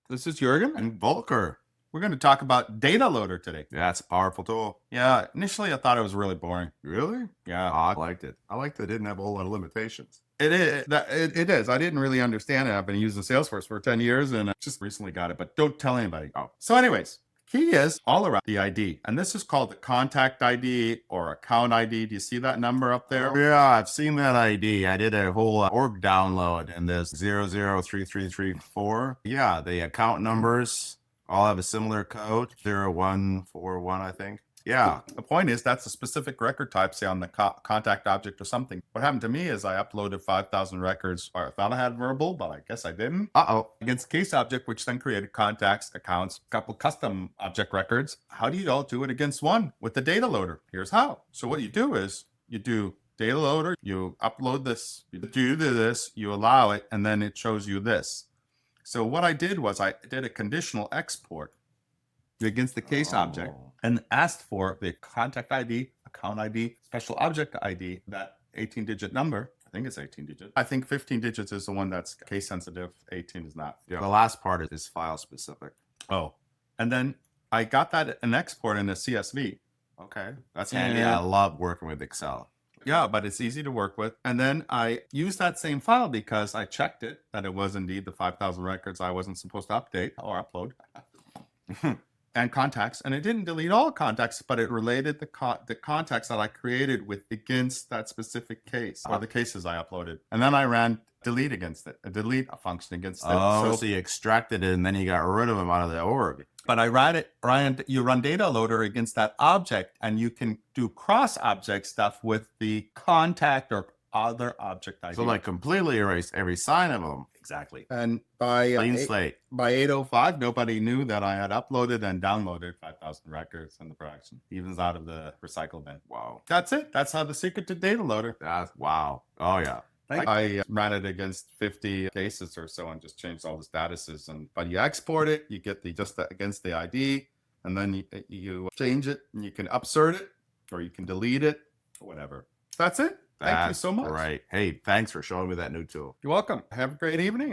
This is Juergen. And Volker. We're going to talk about Data Loader today. Yeah, it's a powerful tool. Yeah, initially I thought it was really boring. Really? Yeah. I liked it. I liked that it didn't have a whole lot of limitations. It is. It is. I didn't really understand it. I've been using Salesforce for 10 years and I just recently got it, but don't tell anybody. Oh. So anyways, key is all around the ID. And this is called the contact ID or account ID. Do you see that number up there? Oh, yeah, I've seen that ID. I did a whole org download and there's 003334. Yeah, the account numbers all have a similar code, 0141, I think. Yeah. The point is that's a specific record type, say on the contact object or something. What happened to me is I uploaded 5,000 records, or I thought I had verbal, but I guess I didn't. Against case object, which then created contacts, accounts, a couple custom object records. How do you all do it against one with the data loader? Here's how. So what you do is you do data loader, you upload this, you do this, you allow it, and then it shows you this. So what I did was I did a conditional export against the case object and asked for the contact ID, account ID, special object ID, that 18-digit number. I think it's 18 digits. I think 15 digits is the one that's case sensitive. 18 is not. Yeah. The last part is file specific. Oh, and then I got that an export in a CSV. Okay, that's handy. I love working with Excel. Yeah, but it's easy to work with. And then I used that same file because I checked it that it was indeed the 5,000 records I wasn't supposed to update or upload. And contacts, and it didn't delete all contacts, but it related the contacts that I created with against that specific case or the cases I uploaded. And then I ran delete against it, a delete function against it. So you extracted it and then you got rid of them out of the org. But I you run data loader against that object, and you can do cross object stuff with the contact or other object ID. So like completely erase every sign of them. Exactly. And by clean slate. By 8:05, nobody knew that I had uploaded and downloaded 5,000 records in the production, even out of the recycle bin. Wow. That's it. That's how the secret to data loader. Wow. Oh yeah. I ran it against 50 cases or so and just changed all the statuses. But you export it, you get against the ID, and then you change it, and you can upsert it, or you can delete it, or whatever. That's it. Thank you so much. Right. Hey, thanks for showing me that new tool. You're welcome. Have a great evening.